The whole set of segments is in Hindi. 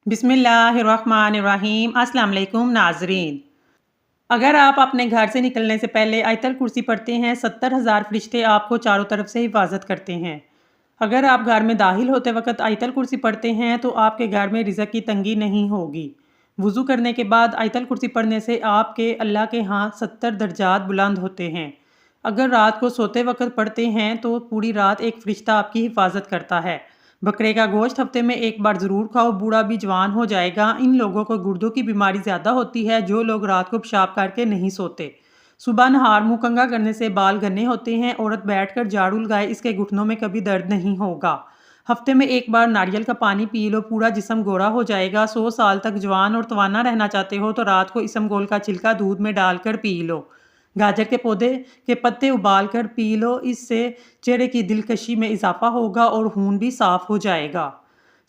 बिस्मिल्लाहिर्रहमानिर्रहीम। अस्सलाम वालेकुम नाजरीन। अगर आप अपने घर से निकलने से पहले आयतल कुर्सी पढ़ते हैं 70,000 फरिश्ते आपको चारों तरफ से हिफाजत करते हैं। अगर आप घर में दाखिल होते वक्त आयतल कुर्सी पढ़ते हैं तो आपके घर में रिज़्क की तंगी नहीं होगी। वज़ू करने के बाद आयतल कुर्सी पढ़ने से आपके अल्लाह के यहाँ 70 दर्जात बुलंद होते हैं। अगर रात को सोते वक्त पढ़ते हैं तो पूरी रात एक फरिश्ता आपकी हिफाजत करता है। बकरे का गोश्त हफ्ते में एक बार ज़रूर खाओ, बूढ़ा भी जवान हो जाएगा। इन लोगों को गुर्दों की बीमारी ज़्यादा होती है जो लोग रात को पेशाब करके नहीं सोते। सुबह नहार मुँह कंघा करने से बाल घने होते हैं। औरत बैठकर झाड़ू लगाए इसके घुटनों में कभी दर्द नहीं होगा। हफ्ते में एक बार नारियल का पानी पी लो, पूरा जिस्म गोरा हो जाएगा। 100 साल तक जवान और तवाना रहना चाहते हो तो रात को इसमगोल का छिलका दूध में डालकर पी लो। गाजर के पौधे के पत्ते उबाल कर पी लो, इससे चेहरे की दिलकशी में इजाफा होगा और खून भी साफ हो जाएगा।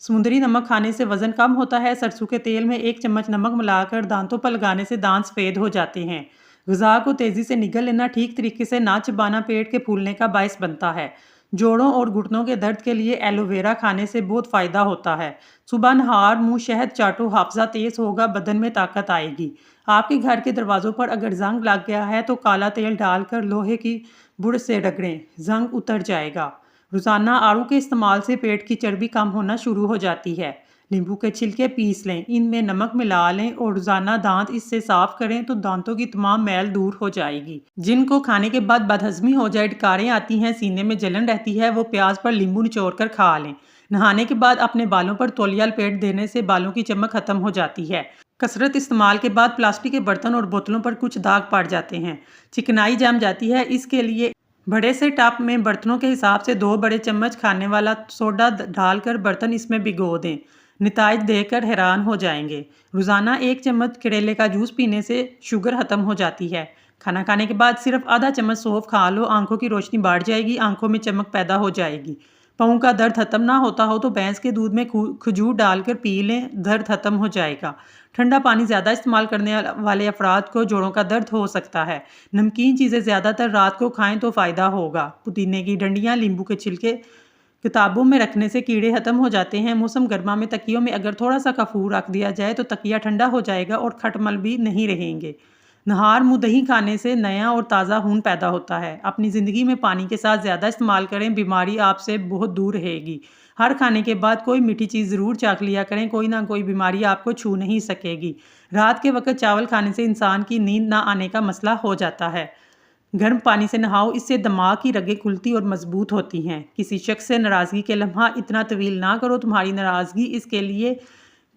समुद्री नमक खाने से वजन कम होता है। सरसों के तेल में 1 चम्मच नमक मिलाकर दांतों पर लगाने से दांत सफ़ेद हो जाते हैं। ग़िज़ा को तेज़ी से निगल लेना, ठीक तरीके से ना चबाना पेट के फूलने का बायस बनता है। जोड़ों और घुटनों के दर्द के लिए एलोवेरा खाने से बहुत फ़ायदा होता है। सुबह नहार मुँह शहद चाटो, हाफजा तेज़ होगा, बदन में ताकत आएगी। आपके घर के दरवाज़ों पर अगर जंग लग गया है तो काला तेल डालकर लोहे की बुड़ से रगड़ें, जंग उतर जाएगा। रोज़ाना आड़ू के इस्तेमाल से पेट की चर्बी कम होना शुरू हो जाती है। नींबू के छिलके पीस लें, इनमें नमक मिला लें और रोज़ाना दांत इससे साफ करें तो दांतों की तमाम मैल दूर हो जाएगी। जिनको खाने के बाद बदहजमी हो जाए, डकारें आती हैं, सीने में जलन रहती है, वो प्याज पर नींबू निचोड़ कर खा लें। नहाने के बाद अपने बालों पर तौलिया लपेट देने से बालों की चमक खत्म हो जाती है। कसरत इस्तेमाल के बाद प्लास्टिक के बर्तन और बोतलों पर कुछ दाग पड़ जाते हैं, चिकनाई जम जाती है। इसके लिए बड़े से टब में बर्तनों के हिसाब से 2 बड़े चम्मच खाने वाला सोडा डालकर बर्तन इसमें भिगो दें। नतीजे देखकर हैरान हो जाएंगे। रोज़ाना 1 चम्मच करेले का जूस पीने से शुगर ख़त्म हो जाती है। खाना खाने के बाद सिर्फ आधा चम्मच सौंफ खा लो, आंखों की रोशनी बढ़ जाएगी, आंखों में चमक पैदा हो जाएगी। पाँव का दर्द खत्म ना होता हो तो भैंस के दूध में खजूर डालकर पी लें, दर्द खत्म हो जाएगा। ठंडा पानी ज़्यादा इस्तेमाल करने वाले अफराद को जोड़ों का दर्द हो सकता है। नमकीन चीज़ें ज़्यादातर रात को खाएं तो फ़ायदा होगा। पुदीने की डंडियाँ, नींबू के छिलके किताबों में रखने से कीड़े खत्म हो जाते हैं। मौसम गर्मा में तकियों में अगर थोड़ा सा कपूर रख दिया जाए तो तकिया ठंडा हो जाएगा और खटमल भी नहीं रहेंगे। नहार मुँह दही खाने से नया और ताज़ा खून पैदा होता है। अपनी ज़िंदगी में पानी के साथ ज़्यादा इस्तेमाल करें, बीमारी आपसे बहुत दूर रहेगी। हर खाने के बाद कोई मीठी चीज़ ज़रूर चाख लिया करें, कोई ना कोई बीमारी आपको छू नहीं सकेगी। रात के वक्त चावल खाने से इंसान की नींद ना आने का मसला हो जाता है। गर्म पानी से नहाओ, इससे दिमाग की रगें खुलती और मजबूत होती हैं। किसी शख्स से नाराज़गी के लम्हा इतना तवील ना करो तुम्हारी नाराज़गी इसके लिए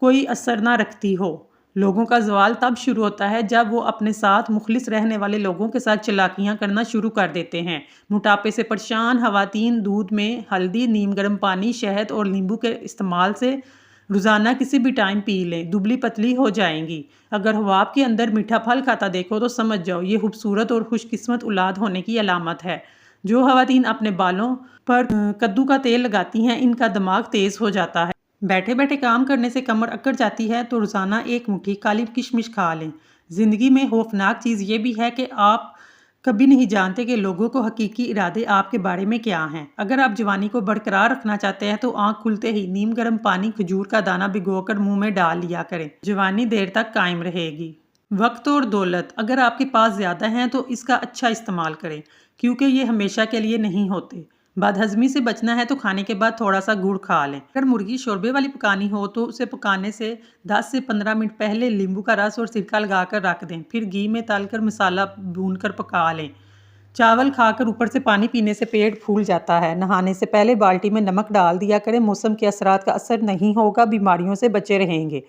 कोई असर ना रखती हो। लोगों का ज़वाल तब शुरू होता है जब वो अपने साथ मुखलिस रहने वाले लोगों के साथ चालाकियाँ करना शुरू कर देते हैं। मोटापे से परेशान खवातीन दूध में हल्दी, नीम गर्म पानी, शहद और नींबू के इस्तेमाल से रोज़ाना किसी भी टाइम पी लें, दुबली पतली हो जाएंगी। अगर ख्वाब के अंदर मीठा फल खाता देखो तो समझ जाओ ये खूबसूरत और खुशकिस्मत औलाद होने की अलामत है। जो खवातीन अपने बालों पर कद्दू का तेल लगाती हैं, इनका दिमाग तेज़ हो जाता है। बैठे बैठे काम करने से कमर अकड़ जाती है तो रोज़ाना 1 मुट्ठी काली किशमिश खा लें। ज़िंदगी में खौफनाक चीज़ ये भी है कि आप कभी नहीं जानते कि लोगों को हकीकी इरादे आपके बारे में क्या हैं। अगर आप जवानी को बरकरार रखना चाहते हैं तो आँख खुलते ही नीम गर्म पानी, खजूर का दाना भिगोकर मुंह में डाल लिया करें, जवानी देर तक कायम रहेगी। वक्त और दौलत अगर आपके पास ज़्यादा हैं तो इसका अच्छा इस्तेमाल करें, क्योंकि ये हमेशा के लिए नहीं होते। बदहजमी से बचना है तो खाने के बाद थोड़ा सा गुड़ खा लें। अगर मुर्गी शोरबे वाली पकानी हो तो उसे पकाने से 10 से 15 मिनट पहले नींबू का रस और सिरका लगाकर रख दें, फिर घी में तलकर मसाला भूनकर पका लें। चावल खाकर ऊपर से पानी पीने से पेट फूल जाता है। नहाने से पहले बाल्टी में नमक डाल दिया करें, मौसम के असरात का असर नहीं होगा, बीमारियों से बचे रहेंगे।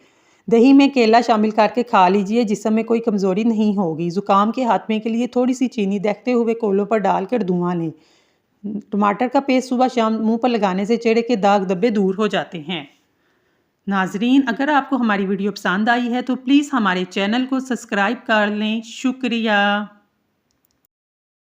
दही में केला शामिल करके खा लीजिए, जिसम में कोई कमज़ोरी नहीं होगी। ज़ुकाम के हाथमे के लिए थोड़ी सी चीनी देखते हुए कोलों पर डालकर धुआं लें। टमाटर का पेस्ट सुबह शाम मुंह पर लगाने से चेहरे के दाग धब्बे दूर हो जाते हैं। नाजरीन, अगर आपको हमारी वीडियो पसंद आई है तो प्लीज़ हमारे चैनल को सब्सक्राइब कर लें। शुक्रिया।